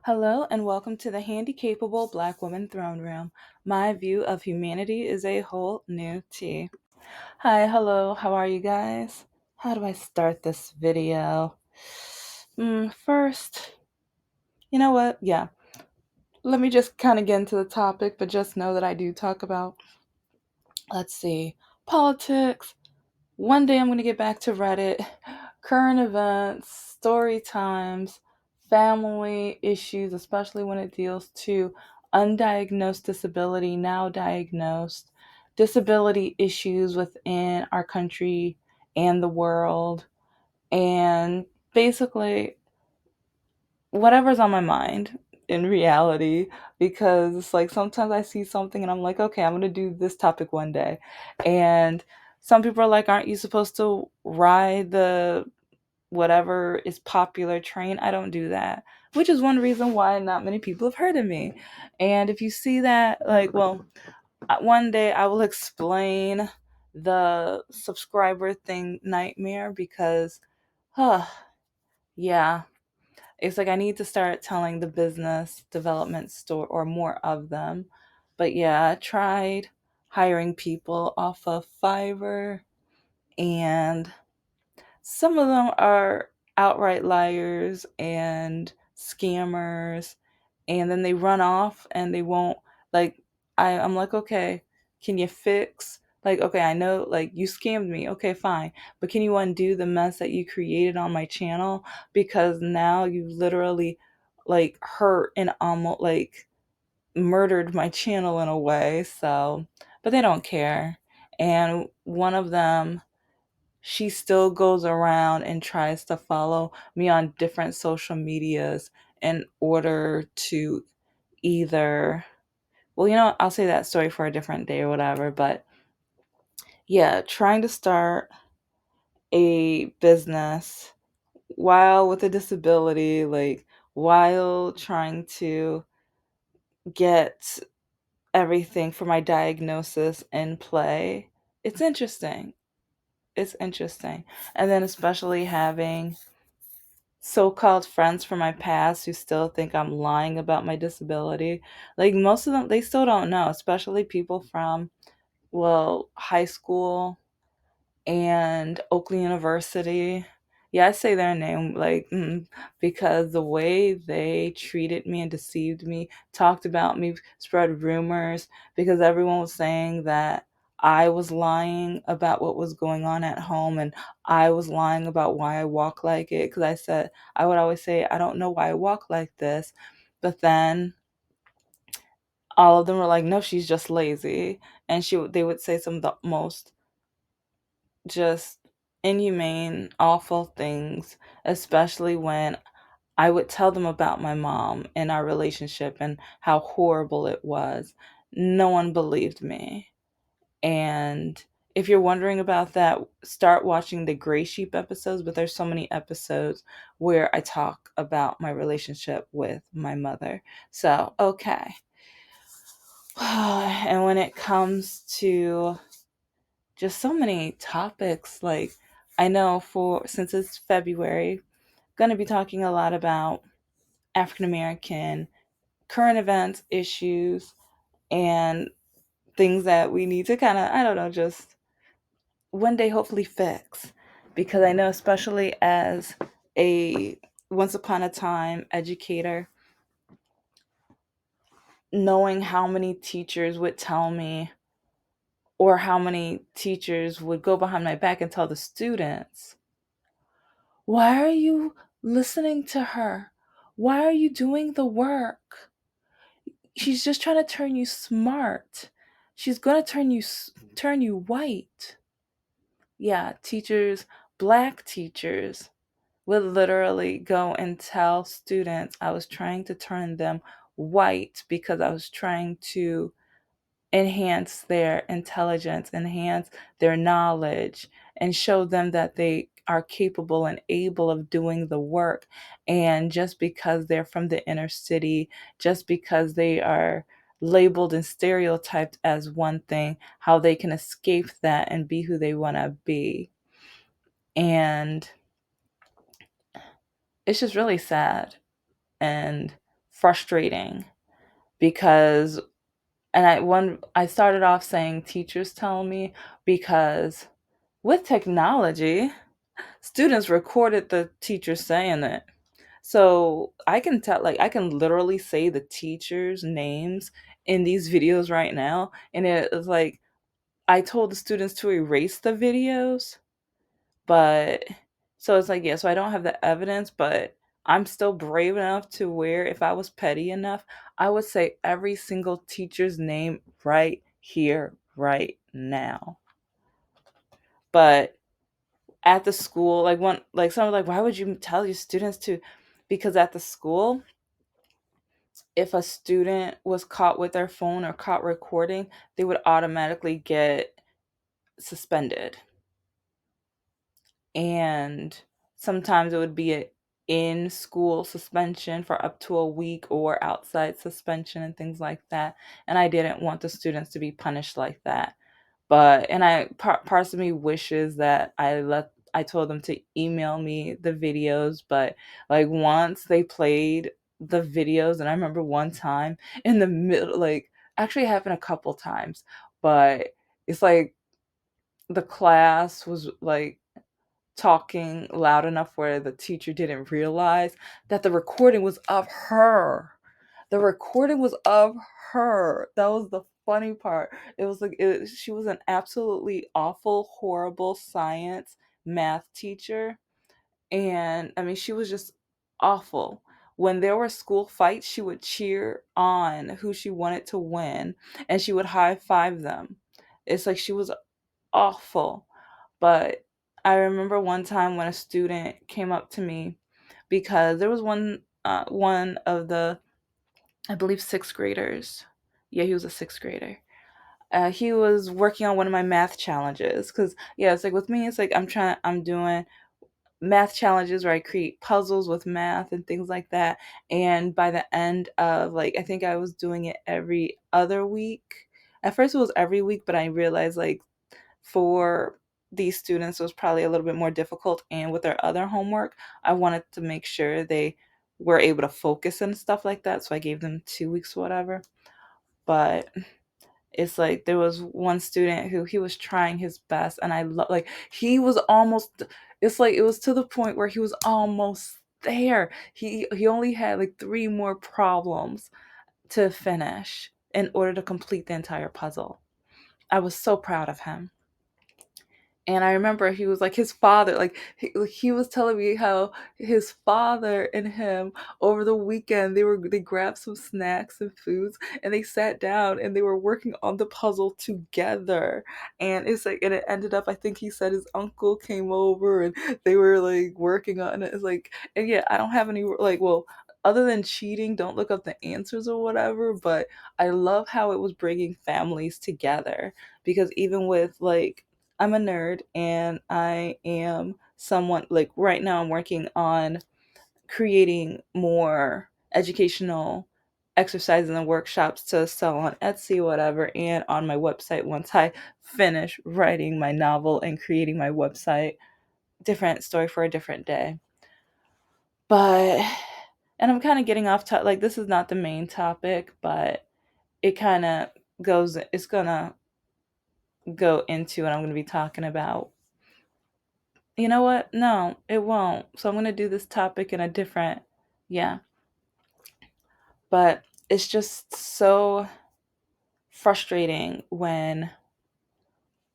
Hello and welcome to the Handicapable Black Woman Throne Room. My view of humanity is a whole new tea. Hi, hello, how are you guys? How do I start this video? First, you know what? Yeah, let me just kind of get into the topic, but just know that I do talk about, let's see, politics. One day I'm going to get back to Reddit, current events, story times, family issues, especially when it deals to undiagnosed disability, now diagnosed, disability issues within our country and the world, and basically whatever's on my mind in reality, because it's like sometimes I see something and I'm like, okay, I'm going to do this topic one day. And some people are like, aren't you supposed to ride the whatever is popular train? I don't do that, which is one reason why not many people have heard of me. And if you see that, like, well, one day I will explain the subscriber thing nightmare because, huh, yeah, it's like I need to start telling the business development story or more of them. But yeah, I tried hiring people off of Fiverr, and some of them are outright liars and scammers, and then they run off and they won't, like, I'm like, okay, can you fix, like, okay, I know, like, you scammed me, okay, fine, but can you undo the mess that you created on my channel? Because now you literally, like, hurt and almost like murdered my channel in a way. So, but they don't care. And one of them, she still goes around and tries to follow me on different social medias in order to either, well, I'll say that story for a different day or whatever. But yeah, trying to start a business while with a disability, like while trying to get everything for my diagnosis in play, it's interesting. It's interesting. And then especially having so-called friends from my past who still think I'm lying about my disability. Like, most of them, they still don't know, especially people from, well, high school and Oakland University. Yeah, I say their name, like, because the way they treated me and deceived me, talked about me, spread rumors, because everyone was saying that I was lying about what was going on at home, and I was lying about why I walk like it. Because I would always say, I don't know why I walk like this. But then all of them were like, no, she's just lazy. And they would say some of the most just inhumane, awful things, especially when I would tell them about my mom and our relationship and how horrible it was. No one believed me. And if you're wondering about that, start watching the Gray Sheep episodes, but there's so many episodes where I talk about my relationship with my mother. So, okay. And when it comes to just so many topics. Like, I know for since it's February, going to be talking a lot about African American current events, issues, and things that we need to kind of, I don't know, just one day hopefully fix. Because I know, especially as a once upon a time educator, knowing how many teachers would tell me, or how many teachers would go behind my back and tell the students, why are you listening to her? Why are you doing the work? She's just trying to turn you smart. She's going to turn you white. Yeah, teachers, black teachers would literally go and tell students I was trying to turn them white because I was trying to enhance their intelligence, enhance their knowledge, and show them that they are capable and able of doing the work. And just because they're from the inner city, just because they are labeled and stereotyped as one thing, how they can escape that and be who they want to be. And it's just really sad. And frustrating because, and I started off saying teachers tell me, because with technology, students recorded the teacher saying it. So I can tell, like, I can literally say the teachers' names in these videos right now. And it was like, I told the students to erase the videos, but so it's like, yeah, so I don't have the evidence, but I'm still brave enough to where if I was petty enough, I would say every single teacher's name right here, right now. But at the school, like one, like someone like, why would you tell your students to? Because at the school, if a student was caught with their phone or caught recording, they would automatically get suspended. And sometimes it would be a in school suspension for up to a week or outside suspension and things like that. And I didn't want the students to be punished like that. But and parts of me wishes that I told them to email me the videos, but like once they played the videos, and I remember one time in the middle, like actually it happened a couple times, but it's like the class was like talking loud enough where the teacher didn't realize that the recording was of her. The recording was of her. That was the funny part. It was like she was an absolutely awful, horrible science math teacher. And I mean, she was just awful. When there were school fights, she would cheer on who she wanted to win and she would high five them. It's like she was awful. But I remember one time when a student came up to me because there was one of the, I believe, sixth graders. Yeah, he was a sixth grader. He was working on one of my math challenges because yeah, it's like with me, it's like I'm doing math challenges where I create puzzles with math and things like that. And by the end of, like, I think I was doing it every other week. At first it was every week, but I realized like for these students it was probably a little bit more difficult, and with their other homework I wanted to make sure they were able to focus and stuff like that, so I gave them 2 weeks or whatever. But it's like there was one student who he was trying his best, and I love, like, he was almost, it's like it was to the point where he was almost there. He only had like three more problems to finish in order to complete the entire puzzle. I was so proud of him. And I remember he was like his father, he was telling me how his father and him over the weekend they grabbed some snacks and foods and they sat down and they were working on the puzzle together. And it's like, and it ended up, I think he said his uncle came over and they were like working on it. It's like, and yeah, I don't have any like, well, other than cheating, don't look up the answers or whatever, but I love how it was bringing families together, because even with like, I'm a nerd and I am someone, like right now I'm working on creating more educational exercises and workshops to sell on Etsy, whatever, and on my website once I finish writing my novel and creating my website. Different story for a different day. But, and I'm kind of getting off like this is not the main topic, but it kind of it's gonna go into what I'm gonna be talking about. You know what? No, it won't. So I'm going to do this topic in a different, yeah. But it's just so frustrating when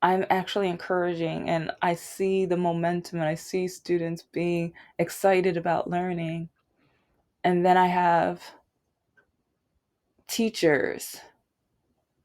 I'm actually encouraging and I see the momentum and I see students being excited about learning. And then I have teachers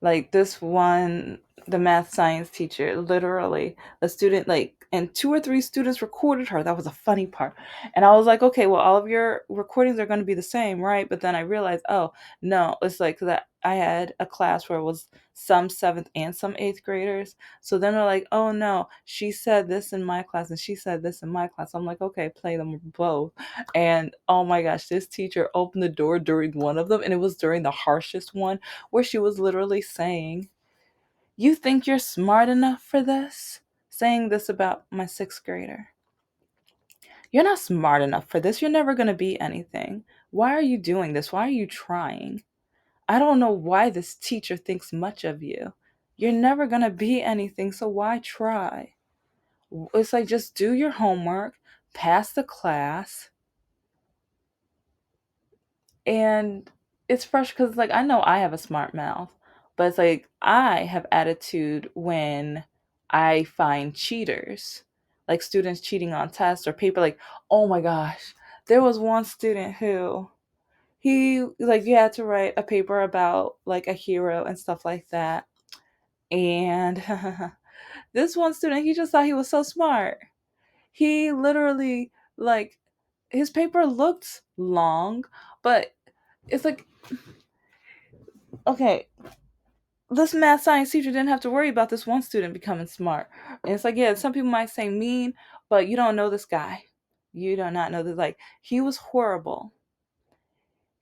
like this one, the math science teacher, literally, a student, like, and two or three students recorded her. That was a funny part. And I was like, okay, well, all of your recordings are going to be the same, right? But then I realized, oh, no, it's like that. I had a class where it was some seventh and some eighth graders. So then they're like, oh, no, she said this in my class and she said this in my class. I'm like, okay, play them both. And oh my gosh, this teacher opened the door during one of them, and it was during the harshest one, where she was literally saying, you think you're smart enough for this? Saying this about my sixth grader. You're not smart enough for this. You're never going to be anything. Why are you doing this? Why are you trying? I don't know why this teacher thinks much of you. You're never going to be anything, so why try? It's like, just do your homework, pass the class, and it's fresh because, like, I know I have a smart mouth, but it's like I have attitude when I find cheaters, like students cheating on tests or paper. Like, oh my gosh, there was one student who he, like, you had to write a paper about like a hero and stuff like that, and this one student, he just thought he was so smart. He literally, like, his paper looked long, but it's like, okay, this math science teacher didn't have to worry about this one student becoming smart. And it's like, yeah, some people might say mean, but you don't know this guy. You do not know that, like, he was horrible.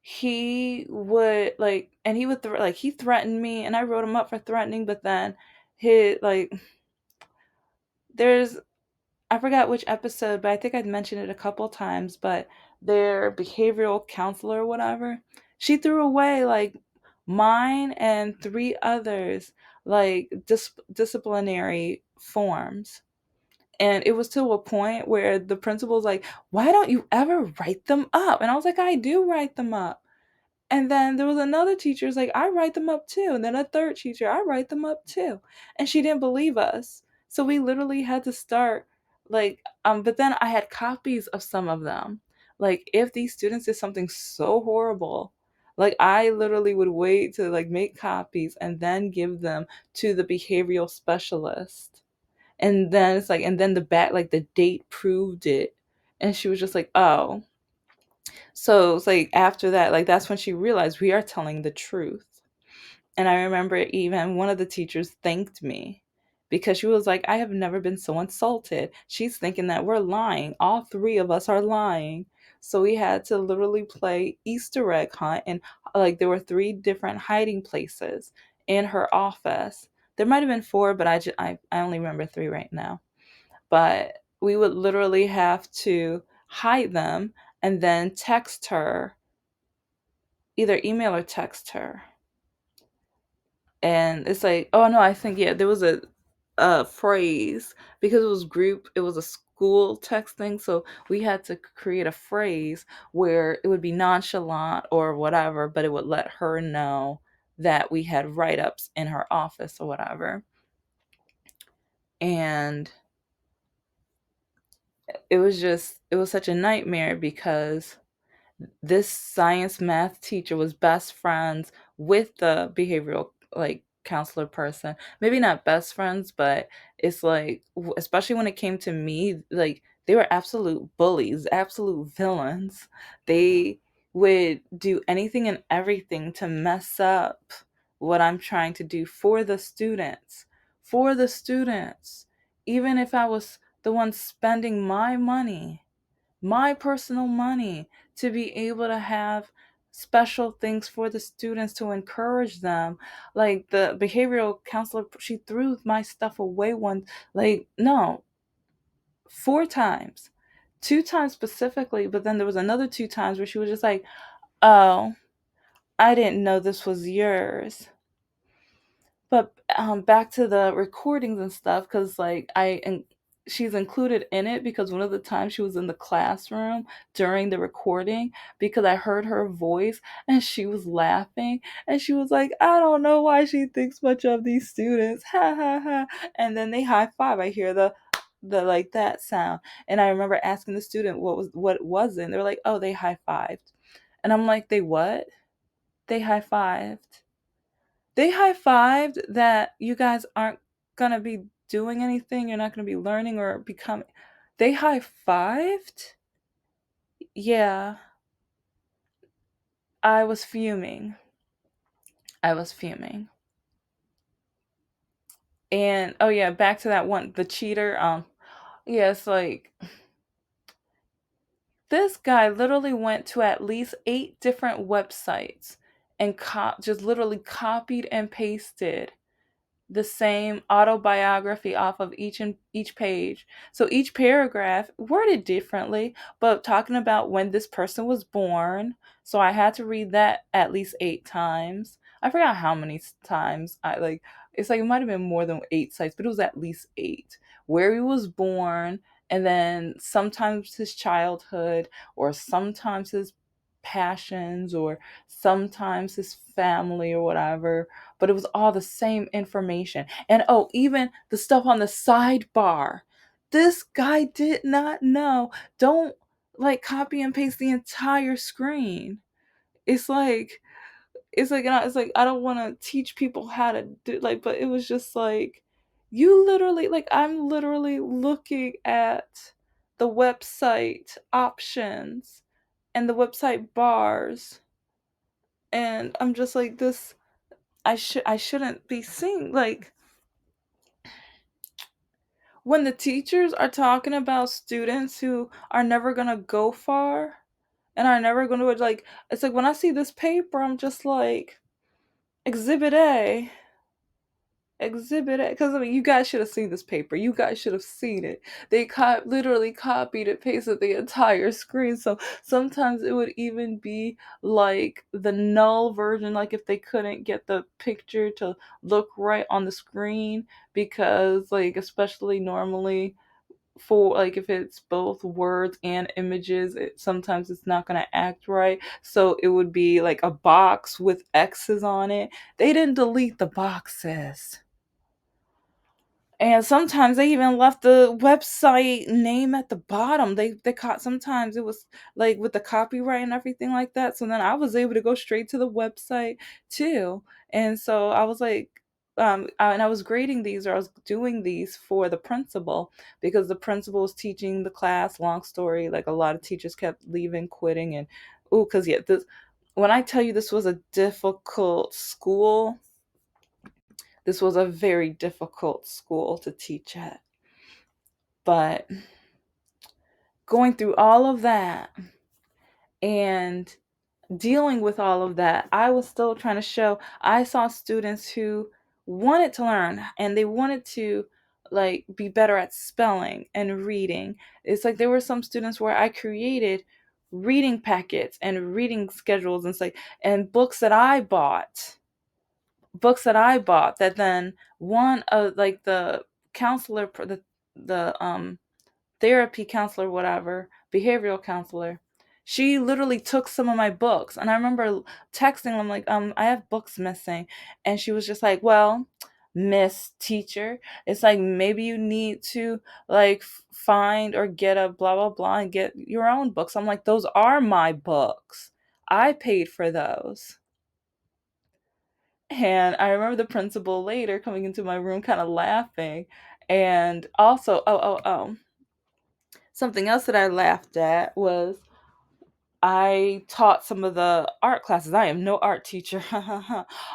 He would, like, and he would like, he threatened me, and I wrote him up for threatening, but then his, like, there's, I forgot which episode, but I think I'd mentioned it a couple times, but their behavioral counselor or whatever, she threw away, like, mine and three others, like, disciplinary forms. And it was to a point where the principal was like, why don't you ever write them up? And I was like, I do write them up. And then there was another teacher who's like, I write them up too. And then a third teacher, I write them up too. And she didn't believe us. So we literally had to start, like, but then I had copies of some of them. Like, if these students did something so horrible, like, I literally would wait to, like, make copies and then give them to the behavioral specialist. And then it's like, and then the back, like, the date proved it. And she was just like, oh, so it's like, after that, like, that's when she realized we are telling the truth. And I remember even one of the teachers thanked me because she was like, I have never been so insulted. She's thinking that we're lying. All three of us are lying. So we had to literally play Easter egg hunt. And, like, there were three different hiding places in her office. There might have been four, but I only remember three right now. But we would literally have to hide them and then text her, either email or text her. And it's like, oh no, I think, yeah, there was a phrase, because it was a school text thing, so we had to create a phrase where it would be nonchalant or whatever, but it would let her know that we had write-ups in her office or whatever. And it was such a nightmare because this science math teacher was best friends with the behavioral, like, counselor person. Maybe not best friends, but it's like, especially when it came to me, like, they were absolute bullies, absolute villains. They would do anything and everything to mess up what I'm trying to do for the students. For the students. Even if I was the one spending my money, my personal money, to be able to have special things for the students to encourage them. Like, the behavioral counselor, she threw my stuff away one, like, no, four times. Two times specifically, but then there was another two times where she was just like, oh, I didn't know this was yours. But back to the recordings and stuff, because, like, she's included in it because one of the times she was in the classroom during the recording, because I heard her voice and she was laughing, and she was like, I don't know why she thinks much of these students, ha ha ha. And then they high five. I hear the like, that sound, and I remember asking the student what it was, and they were like, oh, they high fived. And I'm like, they what? They high fived. They high-fived that you guys aren't gonna be doing anything, you're not gonna be learning or becoming. They high-fived? Yeah, I was fuming. I was fuming. And, oh yeah, back to that one, the cheater. Yeah, it's like, this guy literally went to at least 8 different websites and just literally copied and pasted the same autobiography off of each page. So each paragraph worded differently, but talking about when this person was born. So I had to read that at least 8 times. I forgot how many times I like. It's like it might have been more than 8 sites, but it was at least eight. Where he was born, and then sometimes his childhood, or sometimes his passions, or sometimes his family or whatever, but it was all the same information. And oh, even the stuff on the sidebar. This guy did not know. Don't like copy and paste the entire screen. It's like it's like I don't want to teach people how to do like, but it was just like you literally like I'm literally looking at the website options and the website bars, and I'm just like this. I shouldn't be seeing like when the teachers are talking about students who are never gonna go far and are never gonna like, it's like when I see this paper, I'm just like, Exhibit A, Exhibit A, because I mean, you guys should have seen this paper. You guys should have seen it. They literally copied and pasted the entire screen. So sometimes it would even be like the null version, like if they couldn't get the picture to look right on the screen, because like especially normally for like if it's both words and images, sometimes it's not going to act right, so it would be like a box with x's on it. They didn't delete the boxes, and sometimes they even left the website name at the bottom. They caught, sometimes it was like with the copyright and everything like that. So then I was able to go straight to the website too. And so I was like, and I was grading these, or I was doing these for the principal, because the principal was teaching the class. Long story, like a lot of teachers kept leaving, quitting, and oh, because yeah, this, when I tell you this was a difficult school, this was a very difficult school to teach at. But going through all of that and dealing with all of that, I was still trying to show I saw students who wanted to learn and they wanted to like be better at spelling and reading. It's like there were some students where I created reading packets and reading schedules and like, and books that I bought that then one of like the counselor, the therapy counselor, whatever, behavioral counselor, she literally took some of my books. And I remember texting them like, I have books missing. And she was just like, well, Miss Teacher, it's like maybe you need to like find or get a blah blah blah and get your own books. I'm like, those are my books. I paid for those. And I remember the principal later coming into my room kind of laughing. And also, something else that I laughed at was I taught some of the art classes. I am no art teacher.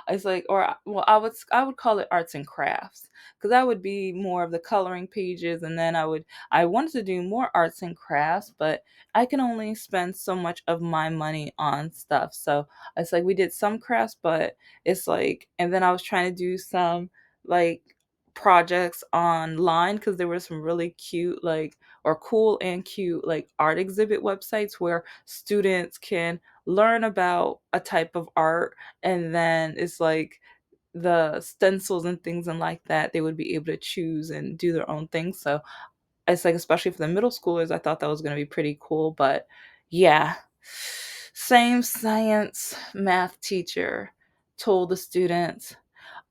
It's like, or well, I would call it arts and crafts, because that would be more of the coloring pages, and then I wanted to do more arts and crafts, but I can only spend so much of my money on stuff. So it's like we did some crafts, but it's like, and then I was trying to do some like projects online, because there were some really cute like, or cool and cute like art exhibit websites where students can learn about a type of art, and then it's like the stencils and things and like that, they would be able to choose and do their own thing. So it's like, especially for the middle schoolers, I thought that was going to be pretty cool. But yeah, same science math teacher told the students,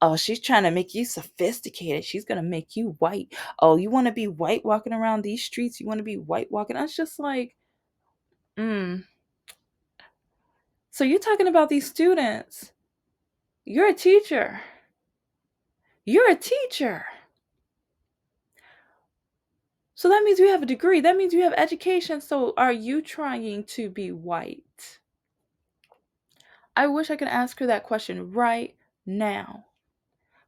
oh, she's trying to make you sophisticated. She's going to make you white. Oh, you want to be white walking around these streets? You want to be white walking? I was just like, mm. So you're talking about these students. You're a teacher. You're a teacher. So that means you have a degree. That means you have education. So are you trying to be white? I wish I could ask her that question right now,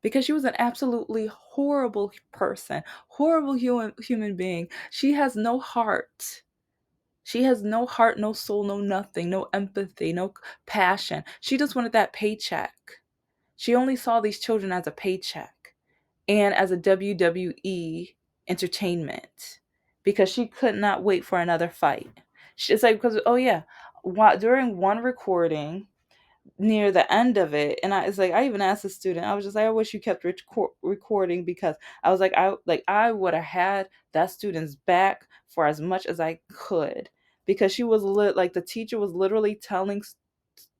because she was an absolutely horrible person, horrible human being. She has no heart. She has no heart, no soul, no nothing, no empathy, no passion. She just wanted that paycheck. She only saw these children as a paycheck. and as a WWE entertainment because she could not wait for another fight. It's like, because, oh yeah, during one recording, near the end of it, and I, it's like, I even asked the student, I was just like, I wish you kept recording, because I was like I would have had that student's back for as much as I could, because she was like, the teacher was literally telling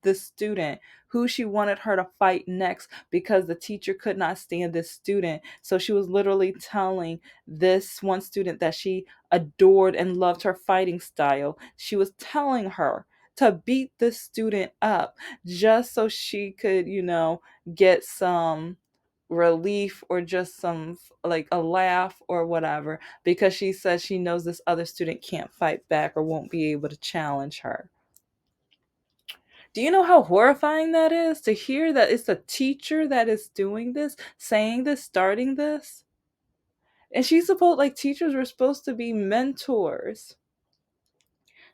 the student who she wanted her to fight next, because the teacher could not stand this student. So she was literally telling this one student that she adored and loved her fighting style. She was telling her to beat this student up just so she could, get some relief, or just some, like, a laugh or whatever, because she says she knows this other student can't fight back or won't be able to challenge her. Do you know how horrifying that is, to hear that it's a teacher that is doing this, saying this, starting this? And she's supposed, like, teachers were supposed to be mentors.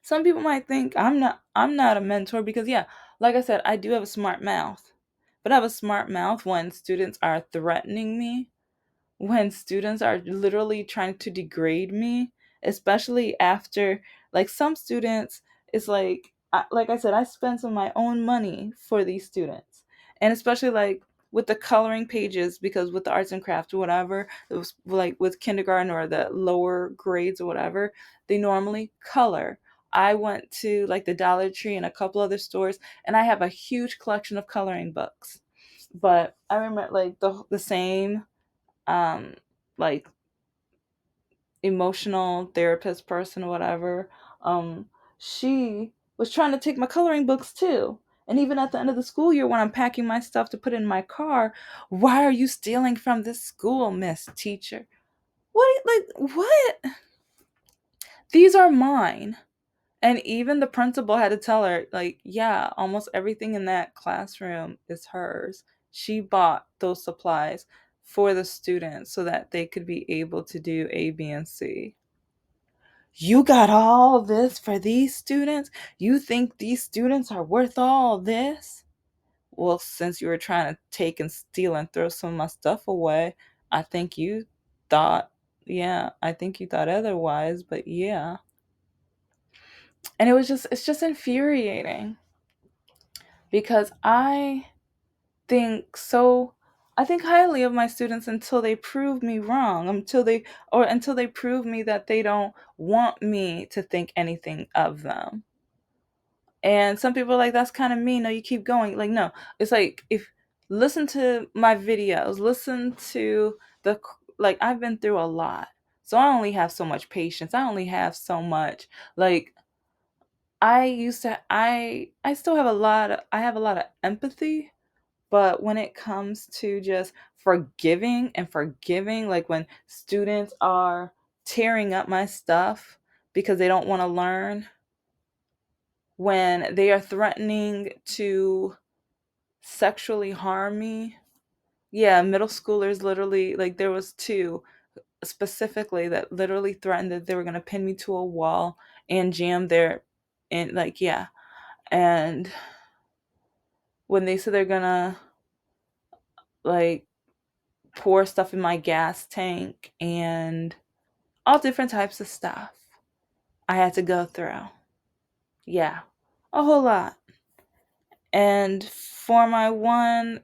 Some people might think I'm not a mentor, because yeah, like I said, I do have a smart mouth. But I have a smart mouth when students are threatening me, when students are literally trying to degrade me, especially after, like, some students, it's like, like I said, I spend some of my own money for these students, and especially, like, with the coloring pages, because with the arts and crafts or whatever, it was like with kindergarten or the lower grades or whatever, they normally color. I went to, like, the Dollar Tree and a couple other stores, and I have a huge collection of coloring books. But I remember, like, the same, um like, emotional therapist person or whatever, um she was trying to take my coloring books too. And even at the end of the school year, when I'm packing my stuff to put in my car, why are you stealing from this school, Miss Teacher? What, like, what? These are mine. And even the principal had to tell her, like, yeah, almost everything in that classroom is hers. She bought those supplies for the students so that they could be able to do A, B, and C. You got all this for these students? You think these students are worth all this? Well, since you were trying to take and steal and throw some of my stuff away, I think you thought, yeah, I think you thought otherwise, but yeah. And it's just infuriating, because think so I think highly of my students until they prove me wrong, until they prove me that they don't want me to think anything of them. And some people are like, that's kind of mean. No, you keep going. Like, no, it's like, if listen to my videos, listen to like, I've been through a lot. So I only have so much patience. I only have so much, like, I still have I have a lot of empathy, but when it comes to just forgiving and forgiving, like when students are tearing up my stuff because they don't want to learn, when they are threatening to sexually harm me. Yeah, middle schoolers, literally, like, there was two specifically that literally threatened that they were going to pin me to a wall and jam their, and, like, yeah. And when they said they're going to, like, pour stuff in my gas tank and all different types of stuff I had to go through. Yeah, a whole lot. And for my one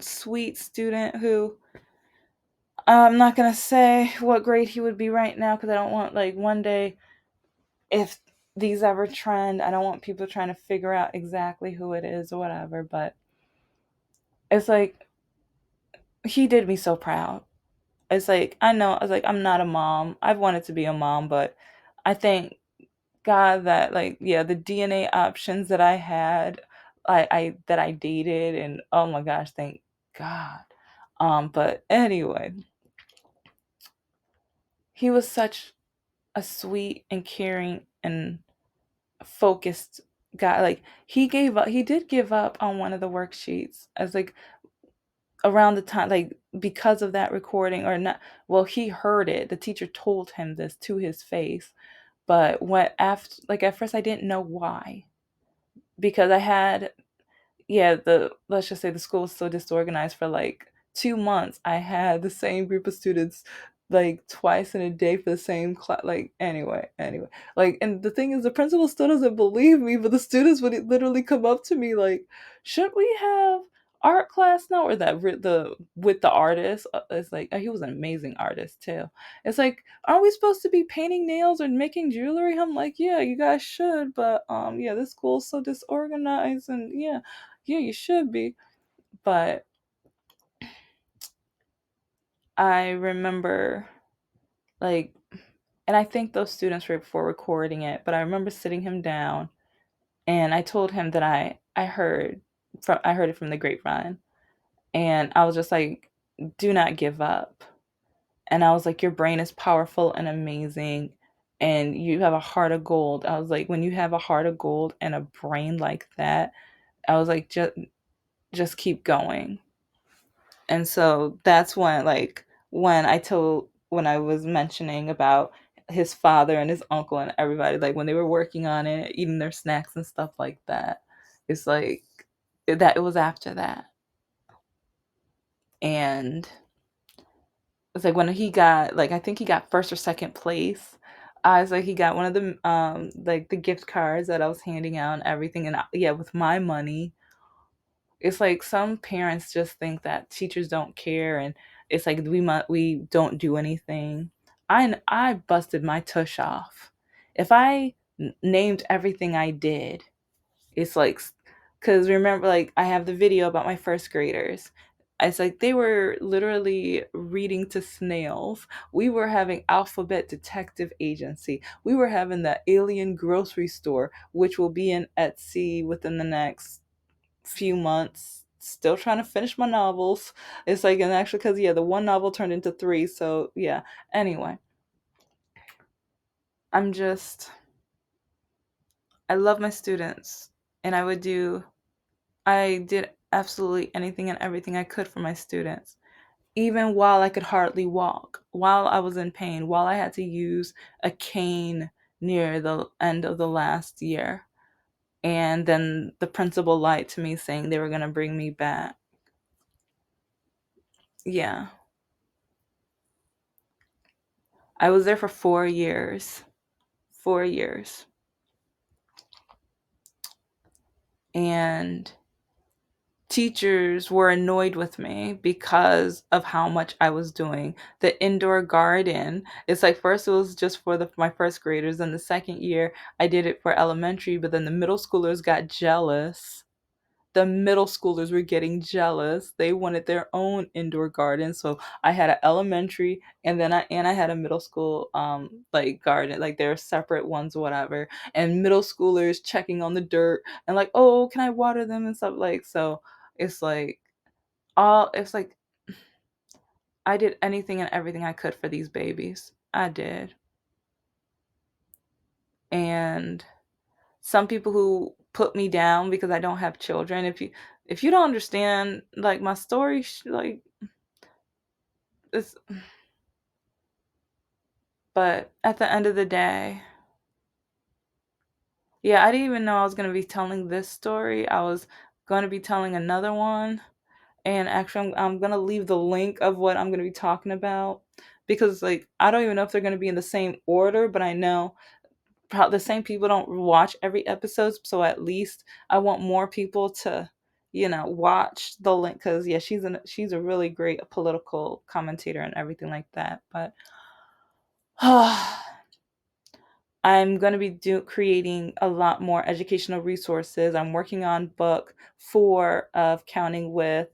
sweet student who, I'm not going to say what grade he would be right now, because I don't want, like, one day, if these ever trend, I don't want people trying to figure out exactly who it is or whatever. But it's like, he did me so proud. It's like, I know, I was like, I'm not a mom. I've wanted to be a mom, but I thank God that, like, yeah, the DNA options that I had, that I dated, and oh my gosh, thank God. But anyway, he was such a sweet and caring and focused guy. Like, he did give up on one of the worksheets, as, like, around the time, like, because of that recording, or not. Well, he heard it. The teacher told him this to his face. But what after, like, at first I didn't know why, because I had, yeah, the let's just say the school was so disorganized for, like, 2 months, I had the same group of students like twice in a day for the same class. Like, anyway, like, and the thing is, the principal still doesn't believe me, but the students would literally come up to me like, "Should we have art class now?" Or that the with the artist. It's like, he was an amazing artist too. It's like, aren't we supposed to be painting nails or making jewelry? I'm like, yeah, you guys should, but yeah, this school's so disorganized, and yeah, you should be. But I remember, like, and I thank those students for recording it, but I remember sitting him down and I told him that I heard it from the grapevine, and I was just like, do not give up. And I was like, your brain is powerful and amazing, and you have a heart of gold. I was like, when you have a heart of gold and a brain like that, I was like, just keep going. And so that's when, like, when I was mentioning about his father and his uncle and everybody, like when they were working on it, eating their snacks and stuff like that, it's like that it was after that. And it's like when he got, like, I think he got first or second place. I was like, he got one of the like the gift cards that I was handing out and everything, and yeah, with my money. It's like some parents just think that teachers don't care, and it's like we don't do anything. I busted my tush off. If I named everything I did, it's like, because remember, like, I have the video about my first graders. It's like they were literally reading to snails. We were having alphabet detective agency. We were having the alien grocery store, which will be in Etsy within the next few months. Still trying to finish my novels. It's like, and actually, because yeah, the one novel turned into three. So yeah. Anyway, I'm just, I love my students, and I did absolutely anything and everything I could for my students, even while I could hardly walk, while I was in pain, while I had to use a cane near the end of the last year. And then the principal lied to me saying they were going to bring me back. Yeah. I was there for 4 years. 4 years. And teachers were annoyed with me because of how much I was doing. The indoor garden, it's like, first it was just for my first graders, and the second year I did it for elementary, but then the middle schoolers got jealous. The middle schoolers were getting jealous. They wanted their own indoor garden. So I had an elementary, and then I had a middle school like garden. Like, they're separate ones, whatever. And middle schoolers checking on the dirt and like, oh, can I water them and stuff, like, so it's like, it's like I did anything and everything I could for these babies. I did. And some people who put me down because I don't have children, if you don't understand, like, my story, like, it's, but at the end of the day, yeah, I didn't even know I was going to be telling this story. I was going to be telling another one, and actually I'm going to leave the link of what I'm going to be talking about, because, like, I don't even know if they're going to be in the same order, but I know the same people don't watch every episode, so at least I want more people to, watch the link, because yeah, she's a really great political commentator and everything like that. But I'm going to be creating a lot more educational resources. I'm working on book 4 of Counting with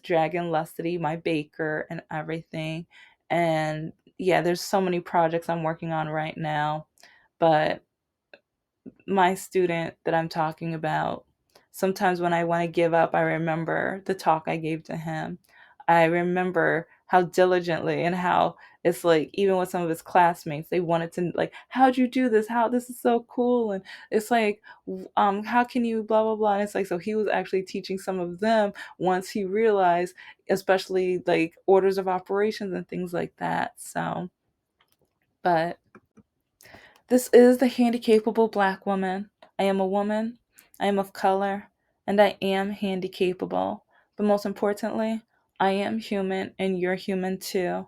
Dragon Lusty, my baker, and everything. And yeah, there's so many projects I'm working on right now. But my student that I'm talking about, sometimes when I want to give up, I remember the talk I gave to him. I remember how diligently, and how it's like, even with some of his classmates, they wanted to, like, how'd you do this? How this is so cool. And it's like, how can you blah blah blah. And it's like, so he was actually teaching some of them once he realized, especially like orders of operations and things like that. So, but this is the Handicapable Black Woman. I am a woman, I am of color, and I am handicapable. But most importantly, I am human and you're human too.